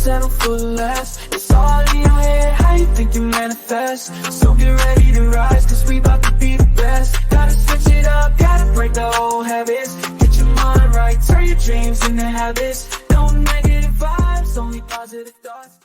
settle for less. It's all in your head, how you think you manifest. So get ready to rise, cause we about to be the best. Gotta switch it up, gotta break the old habits. Get your mind right, turn your dreams into habits. No negative vibes, only positive thoughts.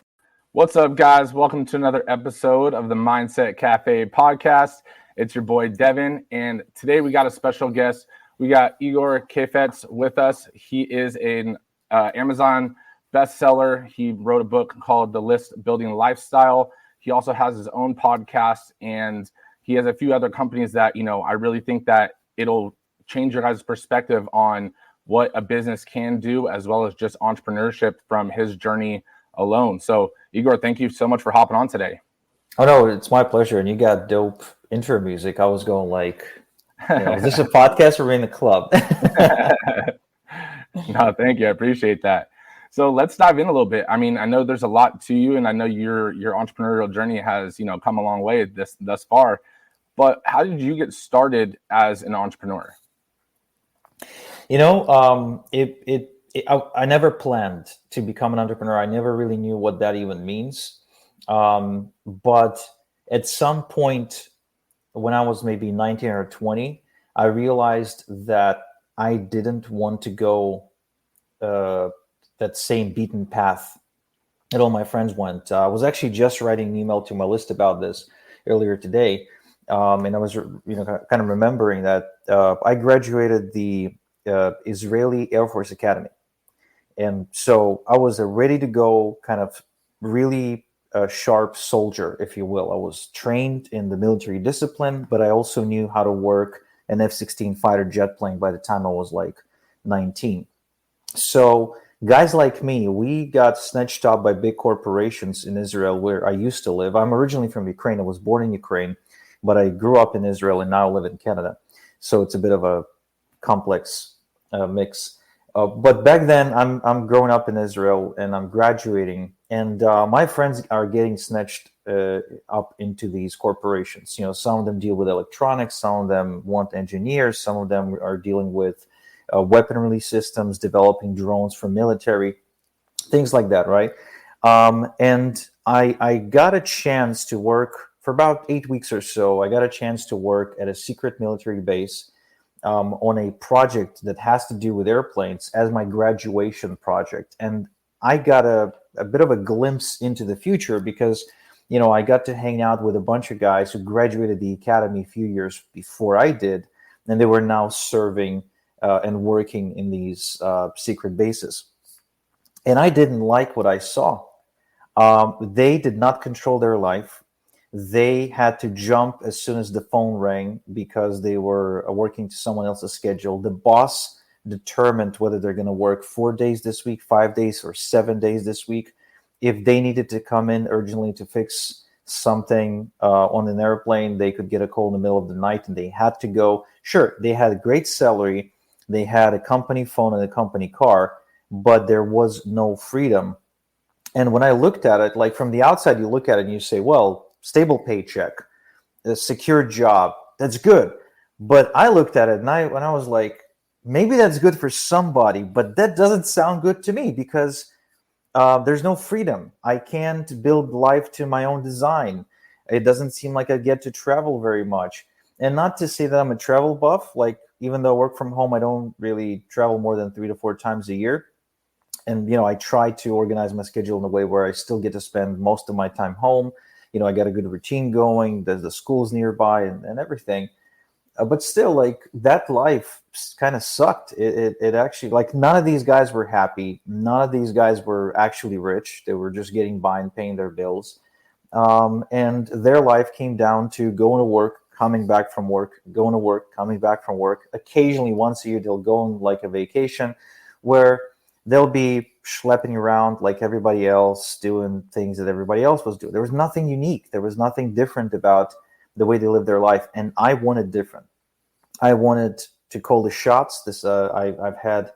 What's up, guys? Welcome to another episode of the Mindset Cafe podcast. It's your boy Devan, and today we got a special guest. We got Igor Kheifets with us. He is an Amazon bestseller. He wrote a book called The List Building Lifestyle. He also has his own podcast, and he has a few other companies that, I really think that it'll change your guys' perspective on what a business can do, as well as just entrepreneurship from his journey alone. So, Igor, thank you so much for hopping on today. Oh, no, it's my pleasure. And you got dope intro music. I was going like, is this a podcast or we're in the club? No, thank you. I appreciate that. So let's dive in a little bit. I mean, I know there's a lot to you, and I know your entrepreneurial journey has, come a long way thus far. But how did you get started as an entrepreneur? I never planned to become an entrepreneur. I never really knew what that even means. But at some point when I was maybe 19 or 20, I realized that I didn't want to go that same beaten path that all my friends went. I was actually just writing an email to my list about this earlier today. And I was, kind of remembering that I graduated the Israeli Air Force Academy. And so I was a ready to go kind of really sharp soldier, if you will. I was trained in the military discipline, but I also knew how to work an F-16 fighter jet plane by the time I was like 19. So guys like me, we got snatched up by big corporations in Israel where I used to live. I'm originally from Ukraine. I was born in Ukraine, but I grew up in Israel and now live in Canada. So it's a bit of a complex mix. But back then, I'm growing up in Israel and I'm graduating, and my friends are getting snatched up into these corporations. Some of them deal with electronics, some of them want engineers, some of them are dealing with weaponry systems, developing drones for military, things like that, right? And I got a chance to work for about 8 weeks or so. I got a chance to work at a secret military base on a project that has to do with airplanes as my graduation project. And I got a bit of a glimpse into the future because, I got to hang out with a bunch of guys who graduated the academy a few years before I did, and they were now serving and working in these secret bases. And I didn't like what I saw. They did not control their life. They had to jump as soon as the phone rang because they were working to someone else's schedule. The boss determined whether they're going to work 4 days this week, 5 days, or 7 days this week. If they needed to come in urgently to fix something on an airplane, they could get a call in the middle of the night and they had to go. Sure, they had a great salary. They had a company phone and a company car, but there was no freedom. And when I looked at it, like from the outside, you look at it and you say, well, stable paycheck, a secure job, that's good. But I looked at it and I was like, maybe that's good for somebody, but that doesn't sound good to me because there's no freedom. I can't build life to my own design. It doesn't seem like I get to travel very much. And not to say that I'm a travel buff, like even though I work from home, I don't really travel more than 3 to 4 times a year. And, I try to organize my schedule in a way where I still get to spend most of my time home. I got a good routine going. There's the schools nearby and everything. But still, like, that life kind of sucked. It actually, like, none of these guys were happy. None of these guys were actually rich. They were just getting by and paying their bills. And their life came down to going to work, coming back from work, going to work, coming back from work. Occasionally, once a year, they'll go on, like, a vacation where they'll be schlepping around like everybody else, doing things that everybody else was doing. There was nothing unique. There was nothing different about the way they lived their life. And I wanted different. I wanted to call the shots. I've had,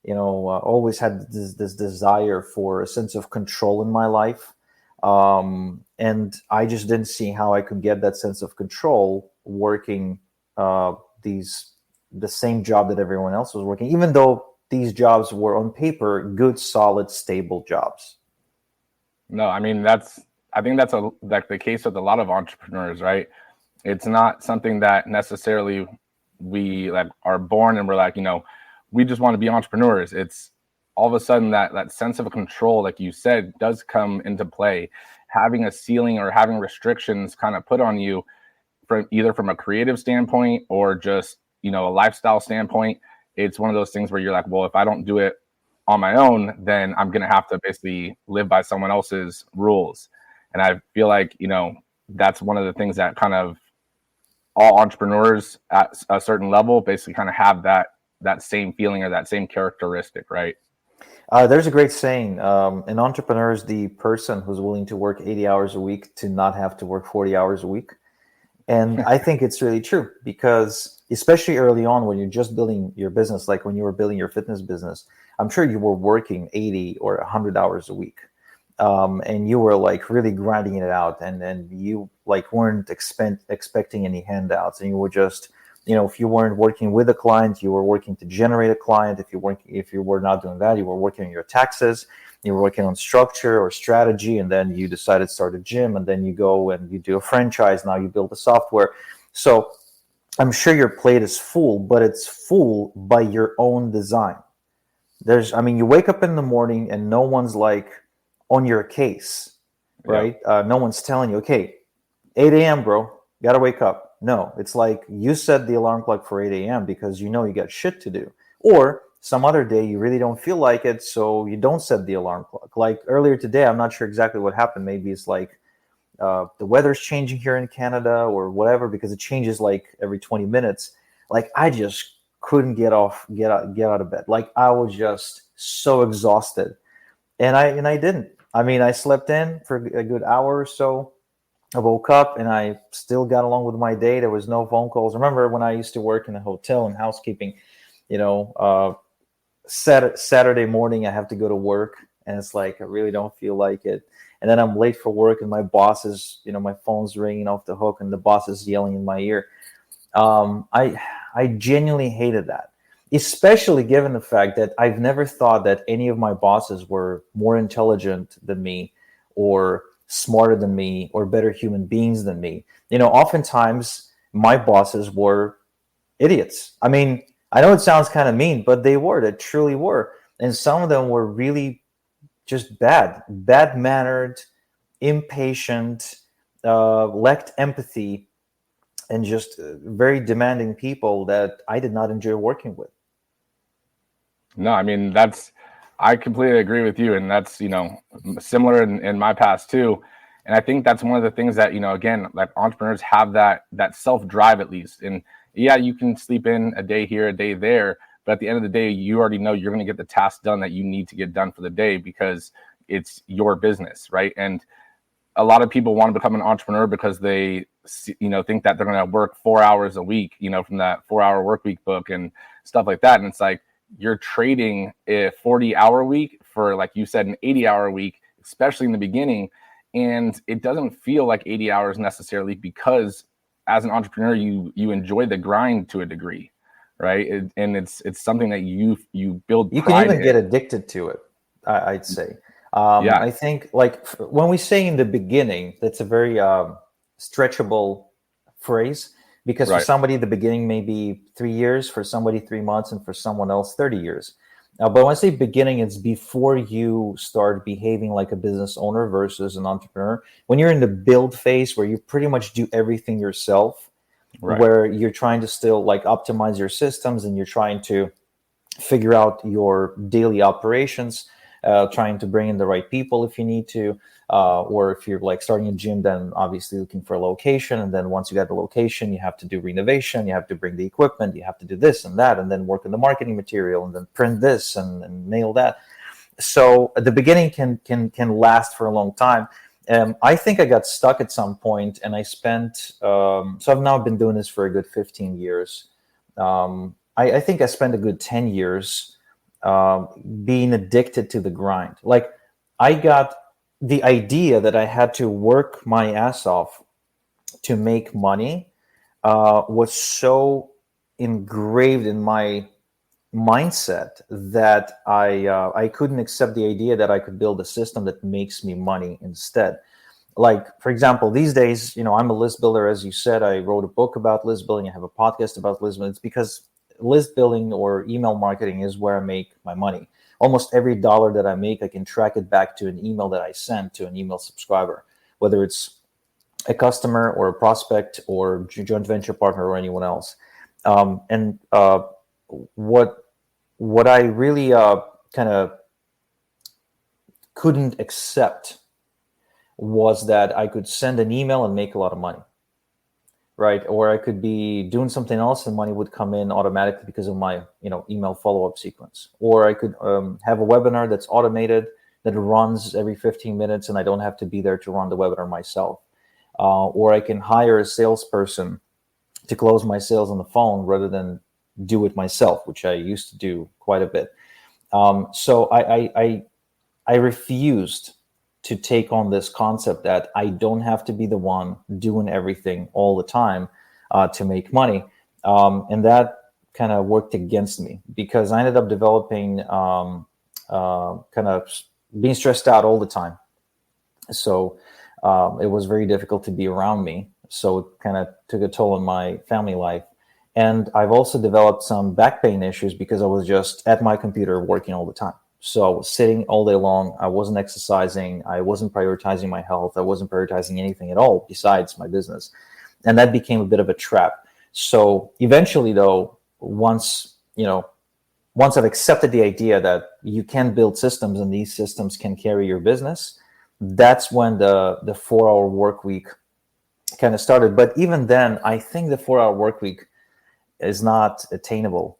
always had this desire for a sense of control in my life. And I just didn't see how I could get that sense of control working the same job that everyone else was working, even though these jobs were on paper good, solid, stable jobs. No, I mean I think that's like the case with a lot of entrepreneurs, right? It's not something that necessarily we like are born and we're like, we just want to be entrepreneurs. It's all of a sudden that sense of control, like you said, does come into play. Having a ceiling or having restrictions kind of put on you from either from a creative standpoint or just, a lifestyle standpoint. It's one of those things where you're like, well, if I don't do it on my own, then I'm going to have to basically live by someone else's rules. And I feel like, that's one of the things that kind of all entrepreneurs at a certain level basically kind of have that same feeling or that same characteristic, right? There's a great saying: an entrepreneur is the person who's willing to work 80 hours a week to not have to work 40 hours a week. And I think it's really true, because especially early on when you're just building your business, like when you were building your fitness business, I'm sure you were working 80 or 100 hours a week. And you were like really grinding it out, and you like weren't expecting any handouts, and you were just, if you weren't working with a client, you were working to generate a client. If you were not doing that, you were working on your taxes, you were working on structure or strategy, and then you decided to start a gym, and then you go and you do a franchise. Now you build the software. So I'm sure your plate is full, but it's full by your own design. You wake up in the morning and no one's like on your case, right? Yeah. No one's telling you, okay, 8 a.m., bro, gotta wake up. No, it's like you set the alarm clock for 8 a.m. because you know you got shit to do. Or some other day you really don't feel like it, so you don't set the alarm clock. Like earlier today, I'm not sure exactly what happened. Maybe it's like the weather's changing here in Canada or whatever, because it changes like every 20 minutes. Like I just couldn't get out of bed. Like I was just so exhausted. And I didn't. I slept in for a good hour or so. I woke up and I still got along with my day. There was no phone calls. Remember when I used to work in a hotel and housekeeping, Saturday morning I have to go to work and it's like I really don't feel like it. And then I'm late for work and my boss is, my phone's ringing off the hook and the boss is yelling in my ear. I genuinely hated that, especially given the fact that I've never thought that any of my bosses were more intelligent than me or smarter than me or better human beings than me. Oftentimes my bosses were idiots. I know it sounds kind of mean, but they truly were. And some of them were really just bad-mannered, impatient, lacked empathy, and just very demanding people that I did not enjoy working with. No, I completely agree with you. And that's, similar in my past too. And I think that's one of the things that, again, like entrepreneurs have that self-drive at least. And yeah, you can sleep in a day here, a day there, but at the end of the day, you already know you're going to get the task done that you need to get done for the day because it's your business, right? And a lot of people want to become an entrepreneur because they, think that they're going to work 4 hours a week, from that 4-hour work week book and stuff like that. And it's like, you're trading a 40-hour week for, like you said, an 80-hour week, especially in the beginning. And it doesn't feel like 80 hours necessarily because as an entrepreneur, you enjoy the grind to a degree, right? And it's something that you build. You can even get addicted to it, I'd say. Yeah. I think like when we say in the beginning, that's a very stretchable phrase. Because for somebody, the beginning may be 3 years, for somebody 3 months, and for someone else 30 years. But when I say beginning, it's before you start behaving like a business owner versus an entrepreneur. When you're in the build phase where you pretty much do everything yourself, where you're trying to still like optimize your systems and you're trying to figure out your daily operations, trying to bring in the right people if you need to. Or if you're like starting a gym, then obviously looking for a location. And then once you got the location, you have to do renovation, you have to bring the equipment, you have to do this and that, and then work on the marketing material and then print this and nail that. So the beginning can last for a long time. I think I got stuck at some point and I spent, so I've now been doing this for a good 15 years. I think I spent a good 10 years being addicted to the grind. Like I got the idea that I had to work my ass off to make money was so engraved in my mindset that I couldn't accept the idea that I could build a system that makes me money instead. Like, for example, these days, I'm a list builder. As you said, I wrote a book about list building. I have a podcast about list building. It's because list building or email marketing is where I make my money. Almost every dollar that I make, I can track it back to an email that I sent to an email subscriber, whether it's a customer or a prospect or joint venture partner or anyone else. And what I really kind of couldn't accept was that I could send an email and make a lot of money, right? Or I could be doing something else and money would come in automatically because of my email follow-up sequence. Or I could have a webinar that's automated, that runs every 15 minutes and I don't have to be there to run the webinar myself. Or I can hire a salesperson to close my sales on the phone rather than do it myself, which I used to do quite a bit. So I refused to take on this concept that I don't have to be the one doing everything all the time to make money. And that kind of worked against me because I ended up developing kind of being stressed out all the time. So it was very difficult to be around me. So it kind of took a toll on my family life. And I've also developed some back pain issues because I was just at my computer working all the time. So I was sitting all day long. I wasn't exercising. I wasn't prioritizing my health. I wasn't prioritizing anything at all besides my business. And that became a bit of a trap. So eventually, though, once I've accepted the idea that you can build systems and these systems can carry your business, that's when the 4-hour work week kind of started. But even then, I think the 4-hour work week is not attainable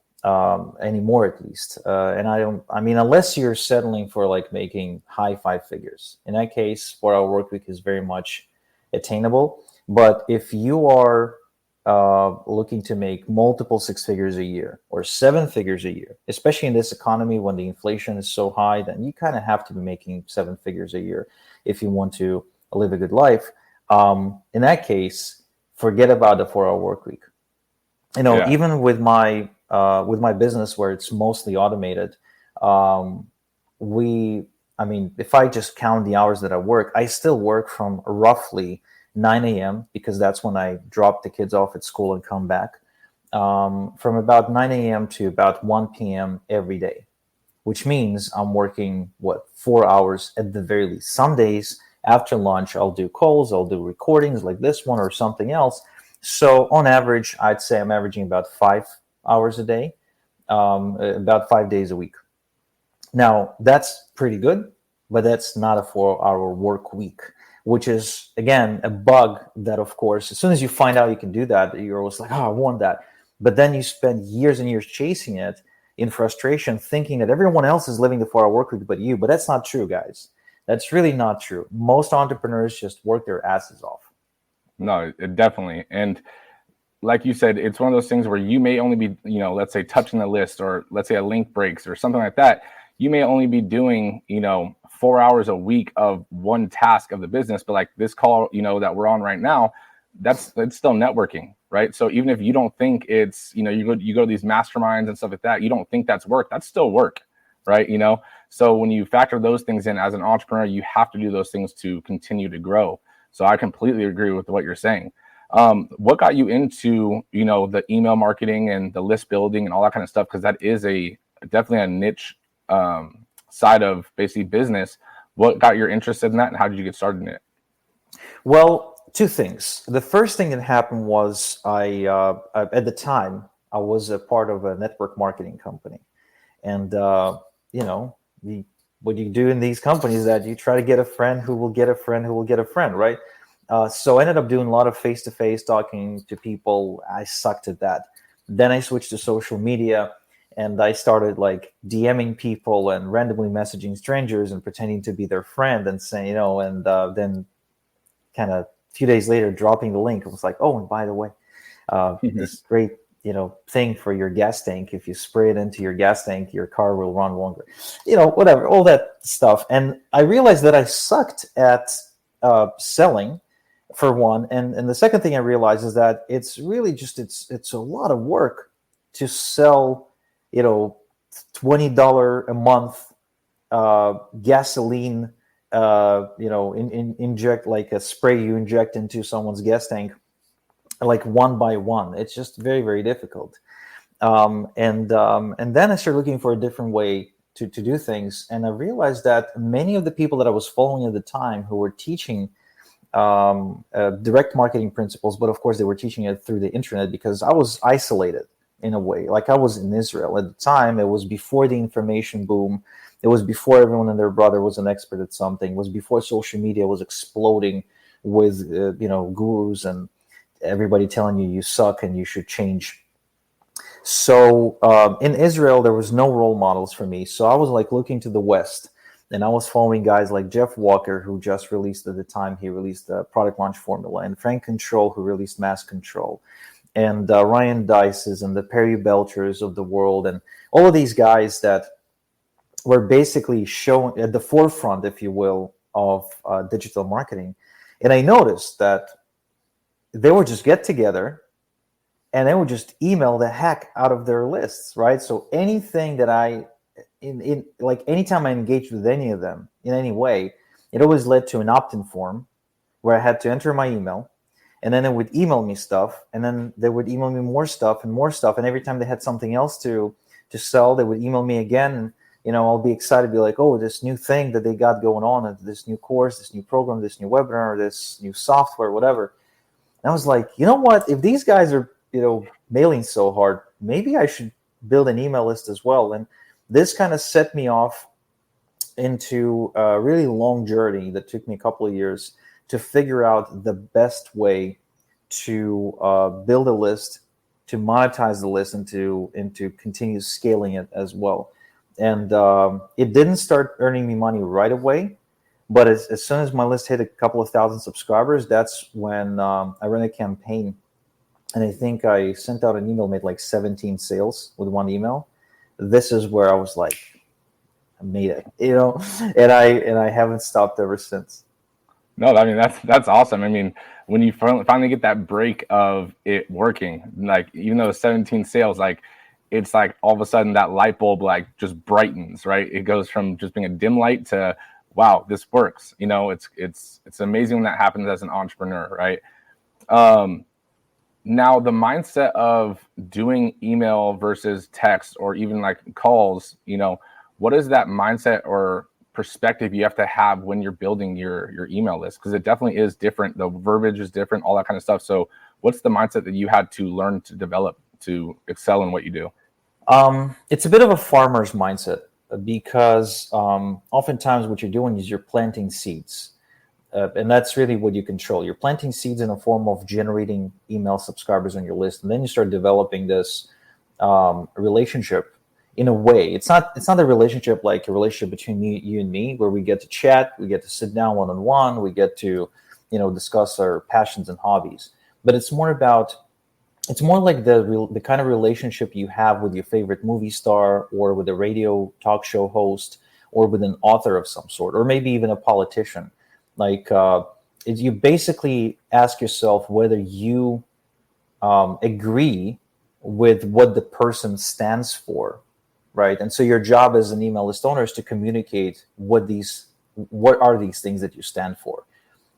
anymore, at least. And I mean, unless you're settling for like making high 5 figures. In that case, 4-hour work week is very much attainable. But if you are looking to make multiple 6 figures a year or 7 figures a year, especially in this economy when the inflation is so high, then you kind of have to be making 7 figures a year if you want to live a good life. In that case, forget about the 4-hour work week. Even with my business where it's mostly automated, if I just count the hours that I work, I still work from roughly 9 a.m. because that's when I drop the kids off at school and come back, from about 9 a.m. to about 1 p.m. every day, which means I'm working, 4 hours at the very least. Some days after lunch, I'll do calls, I'll do recordings like this one or something else. So on average, I'd say I'm averaging about 5 hours a day, about 5 days a week. Now, that's pretty good, but that's not a 4-hour work week, which is, again, a bug that, of course, as soon as you find out you can do that, you're always like, oh, I want that. But then you spend years and years chasing it in frustration, thinking that everyone else is living the 4-hour work week but you. But that's not true, guys. That's really not true. Most entrepreneurs just work their asses off. No, it definitely. And like you said, it's one of those things where you may only be, let's say touching the list, or let's say a link breaks or something like that. You may only be doing, 4 hours a week of one task of the business. But like this call, that we're on right now, it's still networking, right? So even if you don't think it's, you go to these masterminds and stuff like that, you don't think that's work, that's still work, right? So when you factor those things in as an entrepreneur, you have to do those things to continue to grow. So I completely agree with what you're saying. What got you into, the email marketing and the list building and all that kind of stuff? Because that is definitely a niche side of basically business. What got your interest in that, and how did you get started in it? Well, 2 things. The first thing that happened was at the time, I was a part of a network marketing company. And, what you do in these companies is that you try to get a friend who will get a friend who will get a friend, right? So I ended up doing a lot of face-to-face talking to people. I sucked at that. Then I switched to social media, and I started like DMing people and randomly messaging strangers and pretending to be their friend and saying, then kind of a few days later dropping the link. It was like, oh, and by the way, this great thing for your gas tank. If you spray it into your gas tank, your car will run longer. Whatever, all that stuff. And I realized that I sucked at selling, for one. And the second thing I realized is that it's really just it's a lot of work to sell, $20 a month gasoline, inject like a spray you inject into someone's gas tank, like one by one. It's just very, very difficult. And then I started looking for a different way to do things. And I realized that many of the people that I was following at the time who were teaching direct marketing principles, but of course they were teaching it through the internet, because I was isolated in a way. Like I was in Israel at the time. It was before the information boom. It was before everyone and their brother was an expert at something. It was before social media was exploding with gurus and everybody telling you suck and you should change. So in Israel, there was no role models for me. So I was like looking to the West, and I was following guys like Jeff Walker, who just released at the time, he released the product launch formula, and Frank Control, who released Mass Control, and Ryan Dices and the Perry Belchers of the world, and all of these guys that were basically showing at the forefront, if you will, of digital marketing. And I noticed that they would just get together and they would just email the heck out of their lists, right? So anything that like anytime I engaged with any of them in any way, it always led to an opt-in form where I had to enter my email, and then they would email me stuff, and then they would email me more stuff and more stuff. And every time they had something else to sell, they would email me again. And, I'll be excited, be like, oh, this new thing that they got going on, and this new course, this new program, this new webinar, this new software, whatever. And I was like, you know what? If these guys are, mailing so hard, maybe I should build an email list as well. And this kind of set me off into a really long journey that took me a couple of years to figure out the best way to build a list, to monetize the list, and to continue scaling it as well. And it didn't start earning me money right away, but as soon as my list hit a couple of thousand subscribers, that's when I ran a campaign. And I think I sent out an email, made like 17 sales with one email. This is where I was like, I made it, and I haven't stopped ever since. No, I mean, that's awesome. I mean, when you finally get that break of it working, like even though 17 sales, like it's like all of a sudden that light bulb like just brightens, right? It goes from just being a dim light to, wow, this works. It's amazing when that happens as an entrepreneur, right? Now, the mindset of doing email versus text or even like calls, what is that mindset or perspective you have to have when you're building your email list? Because it definitely is different. The verbiage is different, all that kind of stuff. So what's the mindset that you had to learn to develop to excel in what you do? It's a bit of a farmer's mindset, because oftentimes what you're doing is you're planting seeds. And that's really what you control. You're planting seeds in a form of generating email subscribers on your list, and then you start developing this relationship. In a way, it's not a relationship like a relationship between you and me, where we get to chat, we get to sit down one-on-one, we get to discuss our passions and hobbies. But it's more like the kind of relationship you have with your favorite movie star, or with a radio talk show host, or with an author of some sort, or maybe even a politician. Like you basically ask yourself whether you agree with what the person stands for, right? And so your job as an email list owner is to communicate what are these things that you stand for.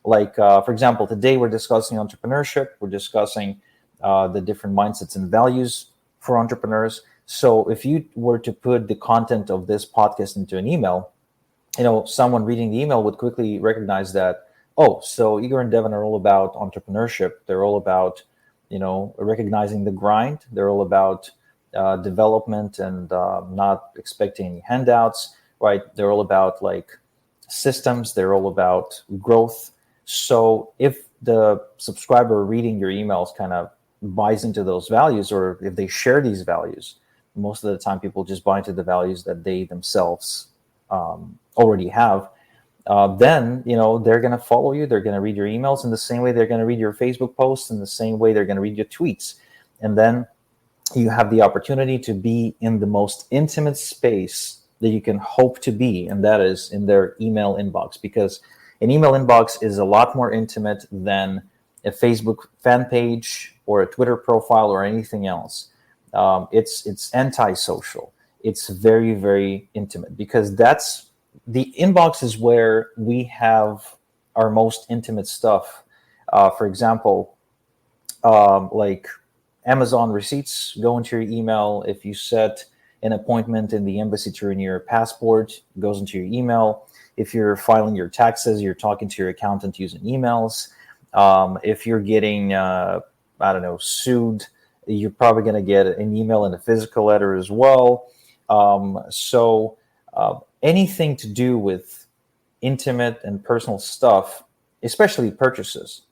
Like, for example, today we're discussing entrepreneurship. We're discussing the different mindsets and values for entrepreneurs. So if you were to put the content of this podcast into an email, someone reading the email would quickly recognize that, oh, so Igor and Devan are all about entrepreneurship. They're all about, recognizing the grind. They're all about development and not expecting any handouts, right? They're all about like systems. They're all about growth. So if the subscriber reading your emails kind of buys into those values, or if they share these values, most of the time people just buy into the values that they themselves already have, then they're going to follow you. They're going to read your emails in the same way they're going to read your Facebook posts, in the same way they're going to read your tweets. And then you have the opportunity to be in the most intimate space that you can hope to be, and that is in their email inbox, because an email inbox is a lot more intimate than a Facebook fan page or a Twitter profile or anything else. It's antisocial. it's very, very intimate, because that's the inbox is where we have our most intimate stuff. For example, like Amazon receipts go into your email. If you set an appointment in the embassy to renew your passport, it goes into your email. If you're filing your taxes, you're talking to your accountant using emails. If you're getting, I don't know, sued, you're probably going to get an email and a physical letter as well. So anything to do with intimate and personal stuff, especially purchases,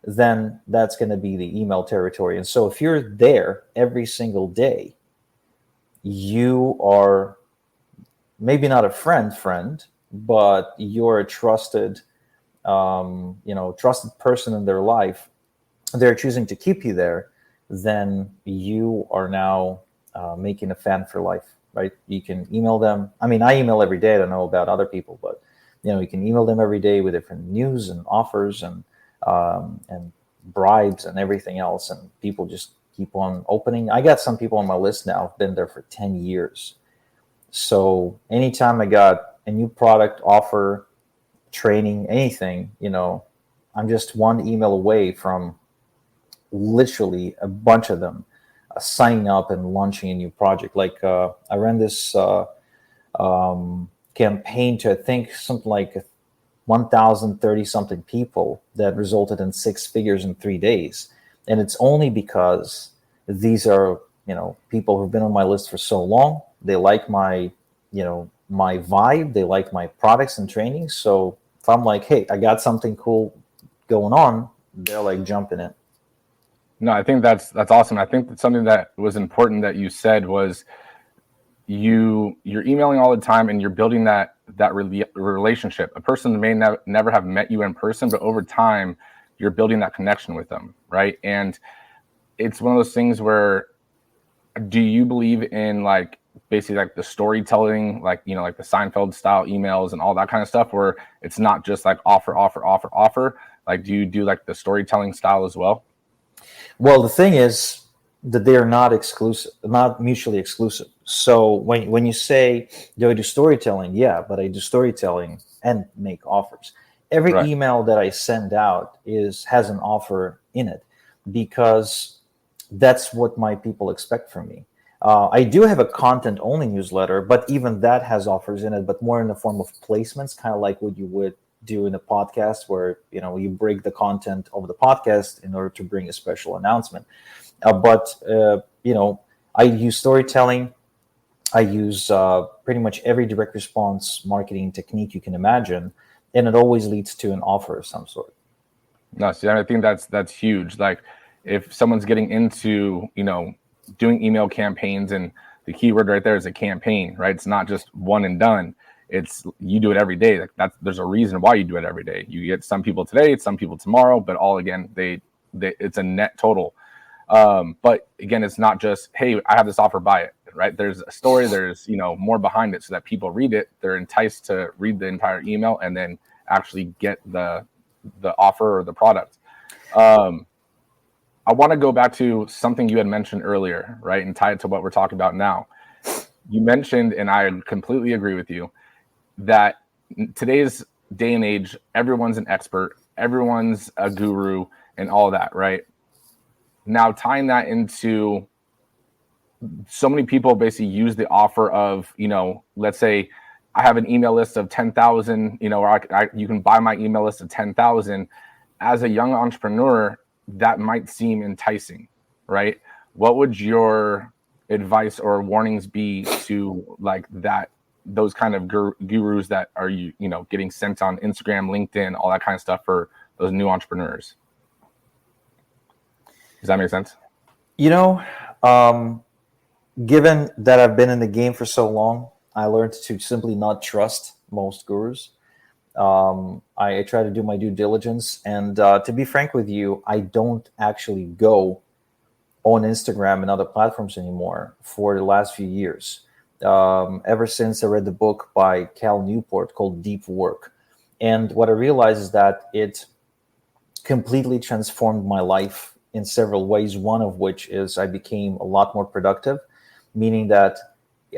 then that's going to be the email territory. And so if you're there every single day, you are maybe not a friend, but you're a trusted, trusted person in their life. They're choosing to keep you there. Then you are now making a fan for life, right? You can email them. I mean, I email every day. I don't know about other people, but you can email them every day with different news and offers and bribes and everything else, and people just keep on opening. I got some people on my list now. I've been there for 10 years. So anytime I got a new product, offer, training, anything, I'm just one email away from literally a bunch of them signing up and launching a new project. Like I ran this campaign to, I think, something like 1,030 something people that resulted in 6 figures in 3 days. And it's only because these are, people who've been on my list for so long. They like my vibe. They like my products and trainings. So if I'm like, hey, I got something cool going on, they're like jumping in. No, I think that's awesome. I think that something that was important that you said was you're emailing all the time and you're building that relationship. A person may never have met you in person, but over time you're building that connection with them, right? And it's one of those things where, do you believe in like basically like the storytelling, like like the Seinfeld style emails and all that kind of stuff, where it's not just like offer? Like, do you do like the storytelling style as well? Well, the thing is that they are not exclusive, not mutually exclusive. So when you say, do I do storytelling? Yeah, but I do storytelling and make offers. Every Right. email that I send out has an offer in it, because that's what my people expect from me. I do have a content-only newsletter, but even that has offers in it, but more in the form of placements, kind of like what you would do in a podcast, where you break the content of the podcast in order to bring a special announcement. But I use storytelling. I use pretty much every direct response marketing technique you can imagine, and it always leads to an offer of some sort. No, see, I think that's huge. Like, if someone's getting into doing email campaigns, and the keyword right there is a campaign, right? It's not just one and done. It's you do it every day. Like there's a reason why you do it every day. You get some people today, it's some people tomorrow, but all again, they it's a net total. But again, it's not just, hey, I have this offer, buy it, right? There's a story, there's more behind it, so that people read it, they're enticed to read the entire email and then actually get the offer or the product. I want to go back to something you had mentioned earlier, right, and tie it to what we're talking about now. You mentioned, and I completely agree with you, that today's day and age, everyone's an expert, everyone's a guru, and all that, right? Now, tying that into, so many people basically use the offer of, let's say I have an email list of 10,000, or you can buy my email list of 10,000. As a young entrepreneur, that might seem enticing, right? What would your advice or warnings be to like those kind of gurus that are getting sent on Instagram, LinkedIn, all that kind of stuff for those new entrepreneurs? Does that make sense? Given that I've been in the game for so long, I learned to simply not trust most gurus. I try to do my due diligence, and to be frank with you, I don't actually go on Instagram and other platforms anymore for the last few years. Ever since I read the book by Cal Newport called Deep Work. And what I realized is that it completely transformed my life in several ways, one of which is I became a lot more productive, meaning that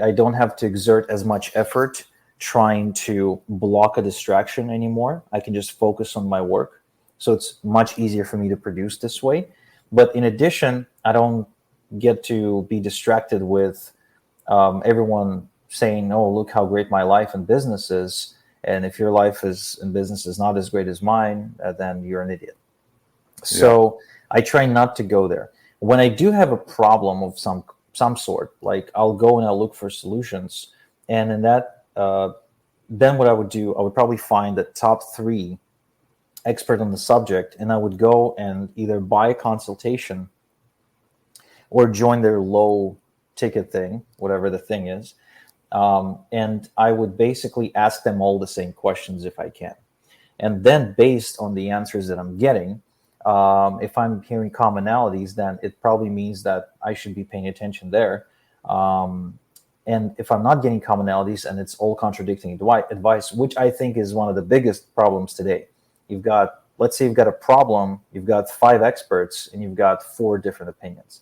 I don't have to exert as much effort trying to block a distraction anymore. I can just focus on my work. So it's much easier for me to produce this way. But in addition, I don't get to be distracted with everyone saying, "Oh, look how great my life and business is." And if your life is in business is not as great as mine, then you're an idiot. So I try not to go there. When I do have a problem of some sort, like I'll go and I'll look for solutions, and in that, then what I would do, I would probably find the top 3 expert on the subject, and I would go and either buy a consultation or join their low ticket thing, whatever the thing is. And I would basically ask them all the same questions if I can. And then based on the answers that I'm getting, if I'm hearing commonalities, then it probably means that I should be paying attention there. And if I'm not getting commonalities and it's all contradicting advice, which I think is one of the biggest problems today. Let's say you've got a problem, you've got 5 experts, and you've got 4 different opinions.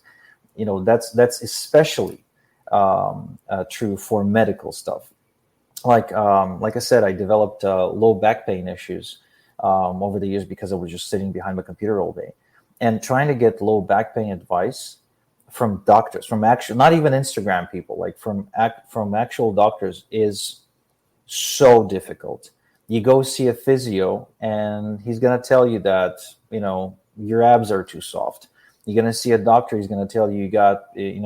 That's especially true for medical stuff. Like I said, I developed low back pain issues over the years because I was just sitting behind my computer all day, and trying to get low back pain advice from doctors, from actual, not even Instagram people, like from actual doctors, is so difficult. You go see a physio, and he's going to tell you that your abs are too soft. You're going to see a doctor, he's going to tell you got a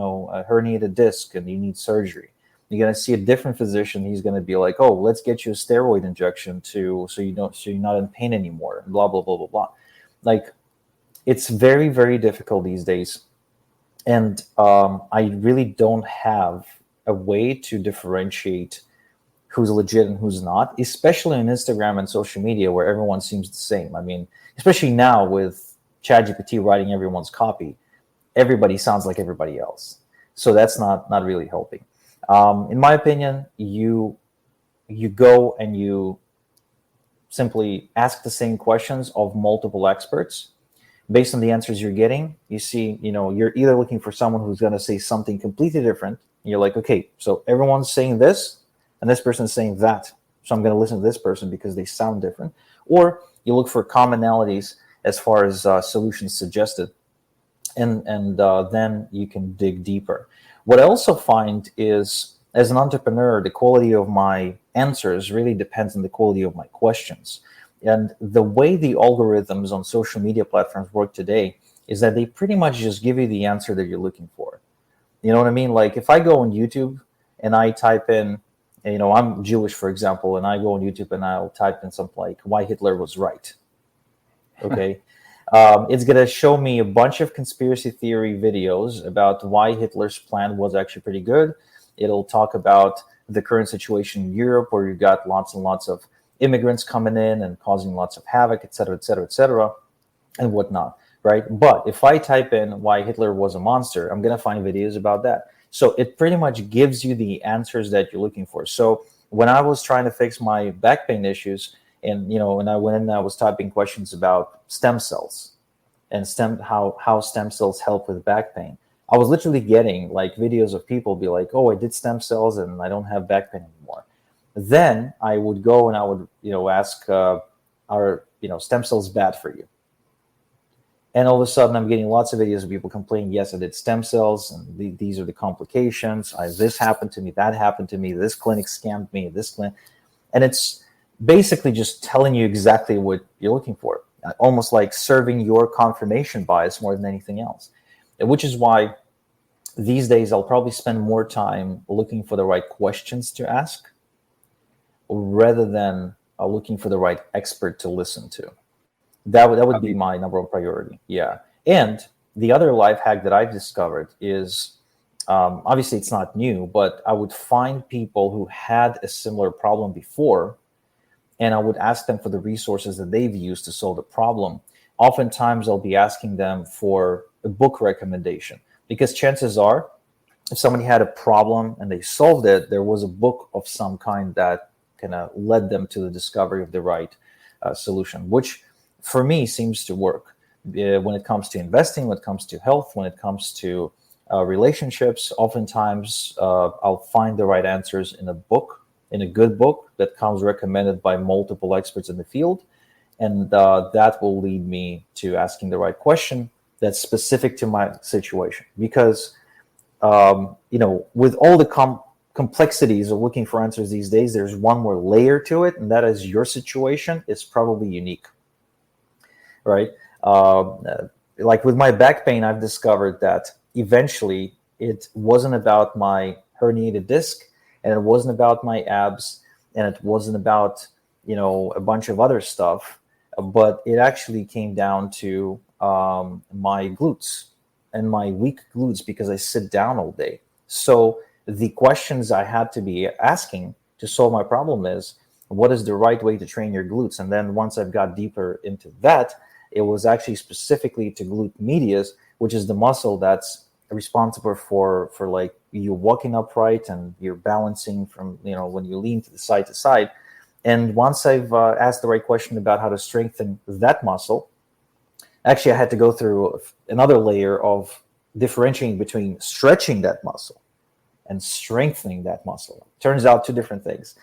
herniated disc and you need surgery. You're going to see a different physician, he's going to be like, oh, let's get you a steroid injection so you're not in pain anymore, and blah blah blah blah blah. Like, it's very, very difficult these days, and I really don't have a way to differentiate who's legit and who's not, especially on Instagram and social media, where everyone seems the same. I mean, especially now with ChatGPT writing everyone's copy, everybody sounds like everybody else. So that's not really helping. In my opinion, you go and you simply ask the same questions of multiple experts. Based on the answers you're getting, you see, you're either looking for someone who's going to say something completely different. And you're like, okay, so everyone's saying this, and this person is saying that, so I'm going to listen to this person because they sound different. Or you look for commonalities as far as solutions suggested, and then you can dig deeper. What I also find is, as an entrepreneur, the quality of my answers really depends on the quality of my questions. And the way the algorithms on social media platforms work today is that they pretty much just give you the answer that you're looking for. You know what I mean? Like, if I go on YouTube and I type in, I'm Jewish, for example, and I go on YouTube and I'll type in something like why Hitler was right. Okay. It's going to show me a bunch of conspiracy theory videos about why Hitler's plan was actually pretty good. It'll talk about the current situation in Europe, where you've got lots and lots of immigrants coming in and causing lots of havoc, et cetera, and whatnot, right? But if I type in why Hitler was a monster, I'm going to find videos about that. So it pretty much gives you the answers that you're looking for. So when I was trying to fix my back pain issues, and when I went in, I was typing questions about stem cells and how stem cells help with back pain. I was literally getting like videos of people be like, "Oh, I did stem cells and I don't have back pain anymore." Then I would go and I would ask, "Are stem cells bad for you?" And all of a sudden, I'm getting lots of videos of people complaining, "Yes, I did stem cells, and these are the complications. This happened to me, that happened to me. This clinic scammed me. This clinic," and it's basically just telling you exactly what you're looking for, almost like serving your confirmation bias more than anything else. Which is why these days I'll probably spend more time looking for the right questions to ask rather than looking for the right expert to listen to. That would be my number one priority. Yeah. And the other life hack that I've discovered is, obviously it's not new, but I would find people who had a similar problem before, and I would ask them for the resources that they've used to solve the problem. Oftentimes I'll be asking them for a book recommendation, because chances are, if somebody had a problem and they solved it, there was a book of some kind that kind of led them to the discovery of the right solution, which for me seems to work when it comes to investing, when it comes to health, when it comes to relationships. Oftentimes, I'll find the right answers in a book, in a good book that comes recommended by multiple experts in the field. And that will lead me to asking the right question that's specific to my situation. Because, with all the complexities of looking for answers these days, there's one more layer to it, and that is your situation is probably unique, right? Like with my back pain, I've discovered that eventually it wasn't about my herniated disc, and it wasn't about my abs, and it wasn't about, a bunch of other stuff, but it actually came down to my glutes and my weak glutes because I sit down all day. So the questions I had to be asking to solve my problem is, what is the right way to train your glutes? And then once I've got deeper into that, it was actually specifically to glute medius, which is the muscle that's responsible for like you walking upright and you're balancing from, when you lean to side. And once I've asked the right question about how to strengthen that muscle, actually I had to go through another layer of differentiating between stretching that muscle and strengthening that muscle. Turns out two different things.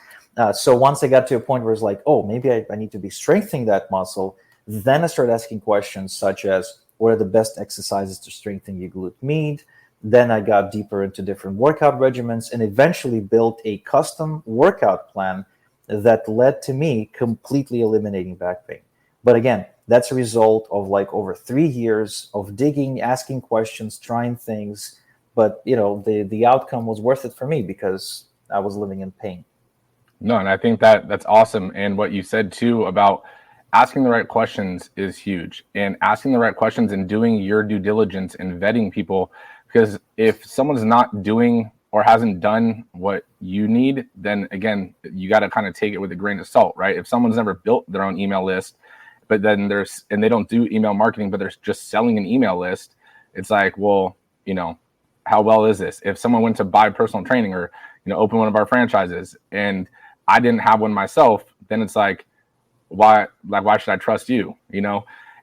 So once I got to a point where it's like, oh, maybe I need to be strengthening that muscle, then I started asking questions such as, what are the best exercises to strengthen your glute med? Then I got deeper into different workout regimens and eventually built a custom workout plan that led to me completely eliminating back pain. But again, that's a result of like over 3 years of digging, asking questions, trying things. But, the outcome was worth it for me because I was living in pain. No, and I think that's awesome. And what you said too about asking the right questions is huge, and asking the right questions and doing your due diligence and vetting people, because if someone's not doing or hasn't done what you need, then again, you got to kind of take it with a grain of salt, right? If someone's never built their own email list, but then and they don't do email marketing, but they're just selling an email list, it's like, well, how well is this? If someone went to buy personal training or, open one of our franchises and I didn't have one myself, then it's like, why should I trust you?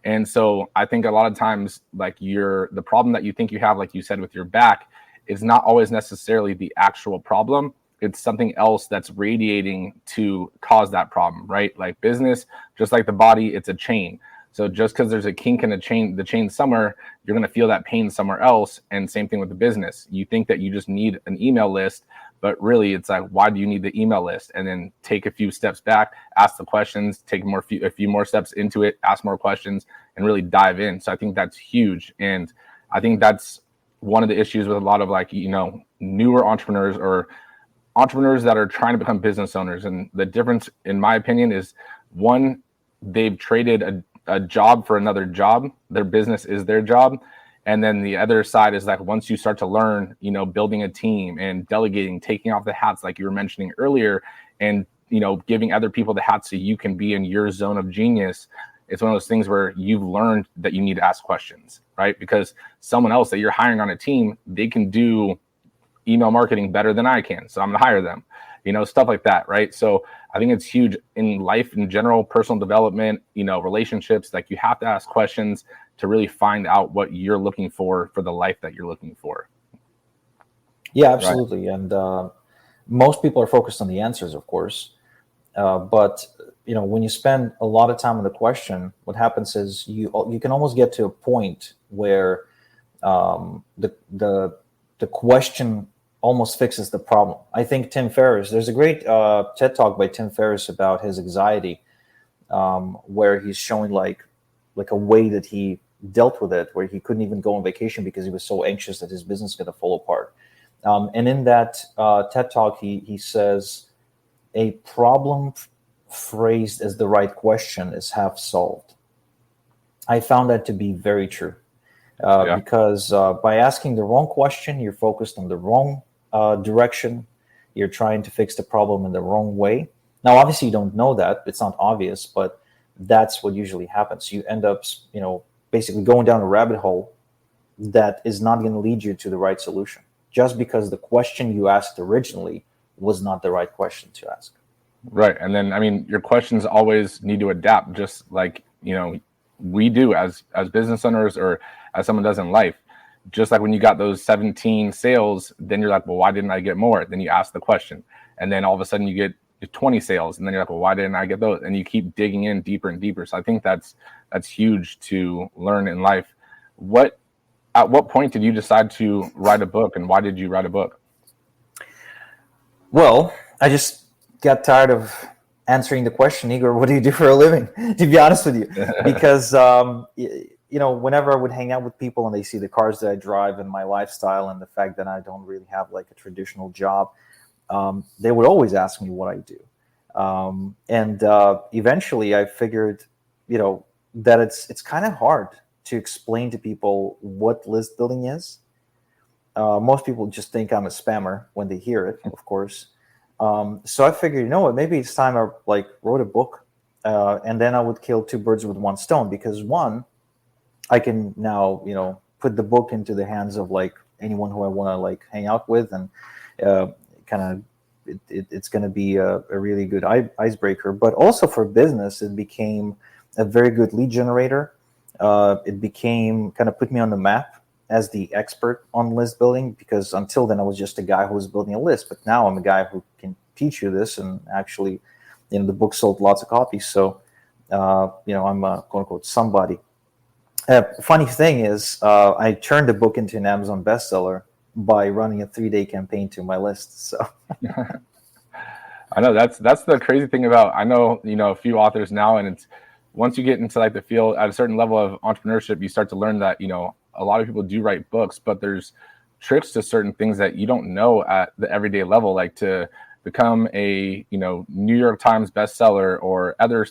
And so I think a lot of times, like the problem that you think you have, like you said, with your back, is not always necessarily the actual problem. It's something else that's radiating to cause that problem, right? Like business, just like the body, it's a chain. So just because there's a kink in the chain somewhere, you're going to feel that pain somewhere else. And same thing with the business. You think that you just need an email list, but really it's like, why do you need the email list? And then take a few steps back, ask the questions, take a few more steps into it, ask more questions, and really dive in. So I think that's huge. And I think that's one of the issues with a lot of newer entrepreneurs or entrepreneurs that are trying to become business owners. And the difference, in my opinion, is one, they've traded a job for another job. Their business is their job. And then the other side is like, once you start to learn, building a team and delegating, taking off the hats, like you were mentioning earlier, and, giving other people the hats so you can be in your zone of genius. It's one of those things where you've learned that you need to ask questions, right? Because someone else that you're hiring on a team, they can do email marketing better than I can. So I'm going to hire them, stuff like that, right? So I think it's huge in life in general, personal development, relationships. Like you have to ask questions to really find out what you're looking for the life that you're looking for. Yeah, absolutely. Right. And most people are focused on the answers, of course. But when you spend a lot of time on the question, what happens is you can almost get to a point where the question almost fixes the problem. I think Tim Ferriss, there's a great TED talk by Tim Ferriss about his anxiety, where he's showing like a way that he dealt with it, where he couldn't even go on vacation because he was so anxious that his business is going to fall apart. And in that TED talk, he says, a problem phrased as the right question is half solved. I found that to be very true. Because by asking the wrong question, you're focused on the wrong direction. You're trying to fix the problem in the wrong way. Now, obviously, you don't know that. It's not obvious, but that's what usually happens. You end up, basically going down a rabbit hole that is not going to lead you to the right solution, just because the question you asked originally was not the right question to ask. Right. And then, your questions always need to adapt, just like, we do as business owners or as someone does in life. just like when you got those 17 sales, then you're like, well, why didn't I get more? Then you ask the question, and then all of a sudden you get 20 sales, and then you're like, well, why didn't I get those? And you keep digging in deeper and deeper. So I think that's huge to learn in life. At what point did you decide to write a book, and why did you write a book? Well, I just got tired of answering the question, Igor, what do you do for a living? To be honest with you, because whenever I would hang out with people and they see the cars that I drive and my lifestyle and the fact that I don't really have like a traditional job, they would always ask me what I do. And eventually I figured, that it's kind of hard to explain to people what list building is. Most people just think I'm a spammer when they hear it, of course. So I figured, you know what, maybe it's time I wrote a book, and then I would kill two birds with one stone, because one, I can now, put the book into the hands of anyone who I want to hang out with, and it's going to be a really good icebreaker. But also for business, it became a very good lead generator. It became put me on the map as the expert on list building, because until then I was just a guy who was building a list, but now I'm a guy who can teach you this, and actually, the book sold lots of copies. So, I'm a quote unquote somebody. Funny thing is, I turned the book into an Amazon bestseller by running a 3-day campaign to my list. So, I know that's the crazy thing about, I know, a few authors now, and it's once you get into the field at a certain level of entrepreneurship, you start to learn that, a lot of people do write books, but there's tricks to certain things that you don't know at the everyday level, like to become a, New York Times bestseller or other,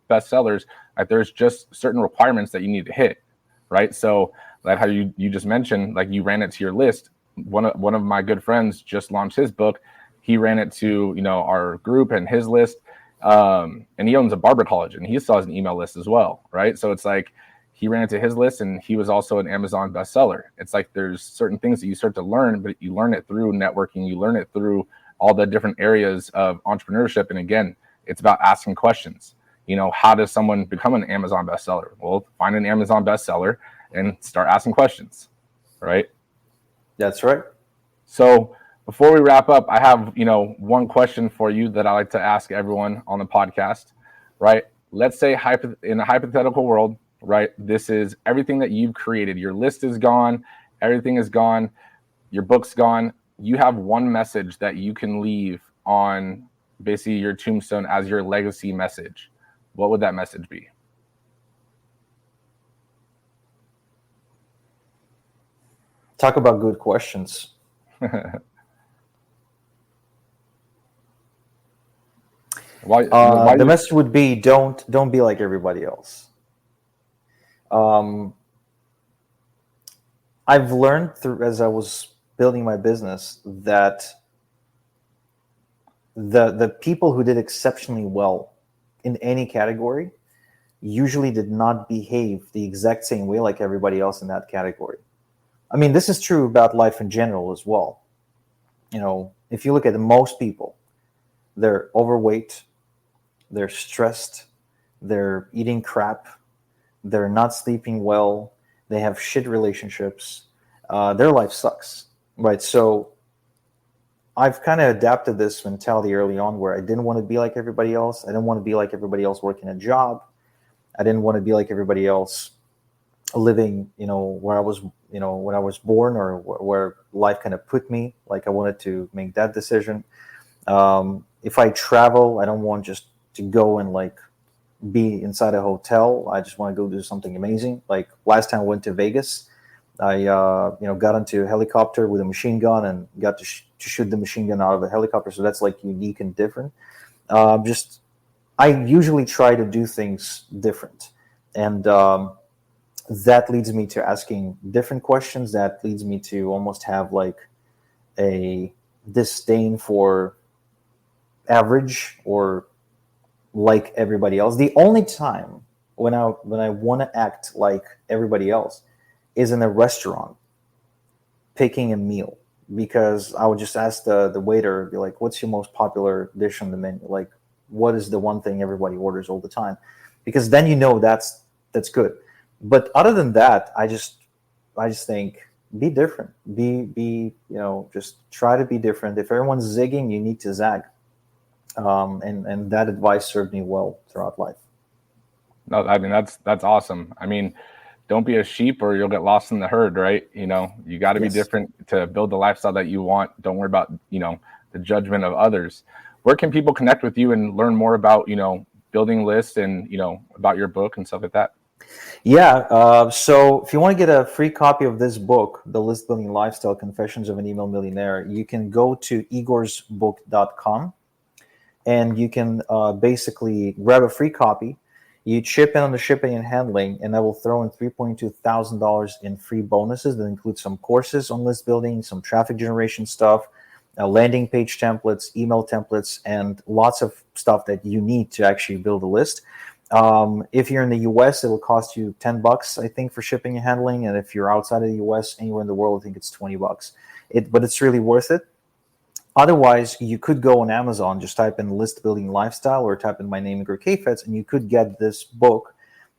bestsellers. There's just certain requirements that you need to hit, right? So like how you just mentioned, you ran it to your list. One of my good friends just launched his book. He ran it to, our group and his list. And he owns a barber college, and he still has an email list as well, right? So it's he ran it to his list, and he was also an Amazon bestseller. It's there's certain things that you start to learn, but you learn it through networking. You learn it through all the different areas of entrepreneurship. And again, it's about asking questions. How does someone become an Amazon bestseller? Well, find an Amazon bestseller and start asking questions, right? That's right. So before we wrap up, I have, one question for you that I like to ask everyone on the podcast, right? Let's say in a hypothetical world, right? This is everything that you've created. Your list is gone. Everything is gone. Your book's gone. You have one message that you can leave on basically your tombstone as your legacy message. What would that message be? Talk about good questions. The message would be don't be like everybody else. I've learned as I was building my business that the people who did exceptionally well in any category usually did not behave the exact same way like everybody else in that category. I mean, this is true about life in general as well. If you look at most people, they're overweight, they're stressed, they're eating crap, they're not sleeping well, they have shit relationships, their life sucks, right? So I've kind of adapted this mentality early on, where I didn't want to be like everybody else. I didn't want to be like everybody else working a job. I didn't want to be like everybody else living, where I was, when I was born, or where life kind of put me. I wanted to make that decision. If I travel, I don't want just to go and be inside a hotel. I just want to go do something amazing. Last time I went to Vegas, I got into a helicopter with a machine gun and got to shoot the machine gun out of a helicopter. So that's unique and different. I usually try to do things different, and that leads me to asking different questions. That leads me to almost have a disdain for average or like everybody else. The only time when I want to act like everybody else is in a restaurant picking a meal, because I would just ask the waiter, be like, what's your most popular dish on the menu? What is the one thing everybody orders all the time? Because then that's good. But other than that, I just think be different. Be just try to be different. If everyone's zigging, you need to zag. And that advice served me well throughout life. No, I mean that's awesome. I mean, don't be a sheep or you'll get lost in the herd, right? You got to be different to build the lifestyle that you want. Don't worry about the judgment of others. Where can people connect with you and learn more about building lists and about your book and stuff like that? Yeah. So if you want to get a free copy of this book, The List Building Lifestyle: Confessions of an Email Millionaire, you can go to igorsbook.com and you can basically grab a free copy. You chip in on the shipping and handling, and I will throw in $3,200 in free bonuses that include some courses on list building, some traffic generation stuff, landing page templates, email templates, and lots of stuff that you need to actually build a list. If you're in the US, it will cost you $10, I think, for shipping and handling. And if you're outside of the US, anywhere in the world, I think it's $20. But it's really worth it. Otherwise, you could go on Amazon, just type in list building lifestyle or type in my name, Igor Kheifets, and you could get this book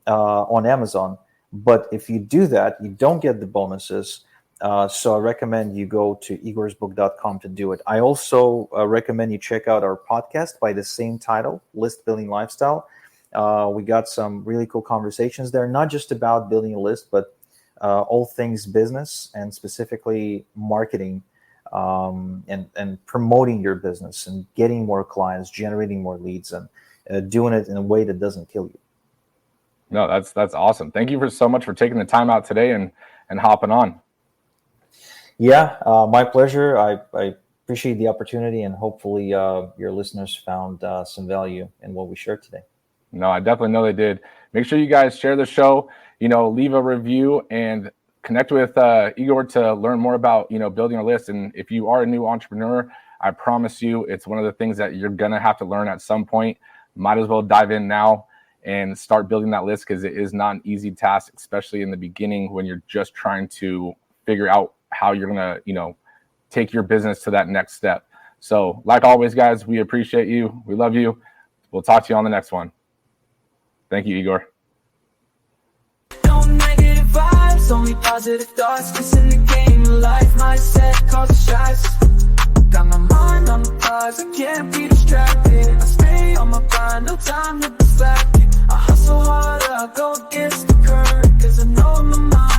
on Amazon. But if you do that, you don't get the bonuses. So I recommend you go to igorsbook.com to do it. I also recommend you check out our podcast by the same title, List Building Lifestyle. We got some really cool conversations there, not just about building a list, but all things business and specifically marketing. And promoting your business and getting more clients, generating more leads, and doing it in a way that doesn't kill you. No, that's awesome. Thank you so much for taking the time out today and hopping on. Yeah, my pleasure. I appreciate the opportunity, and hopefully your listeners found some value in what we shared today. No, I definitely know they did. Make sure you guys share the show, leave a review and connect with Igor to learn more about, building a list. And if you are a new entrepreneur, I promise you, it's one of the things that you're going to have to learn at some point. Might as well dive in now and start building that list, because it is not an easy task, especially in the beginning when you're just trying to figure out how you're going to, take your business to that next step. So like always, guys, we appreciate you. We love you. We'll talk to you on the next one. Thank you, Igor. Only positive thoughts, cause in the game of life, mindset causes shots. Got my mind on the prize, I can't be distracted. I stay on my grind, no time to be slacking. I hustle hard, I go against the current, cause I know my mind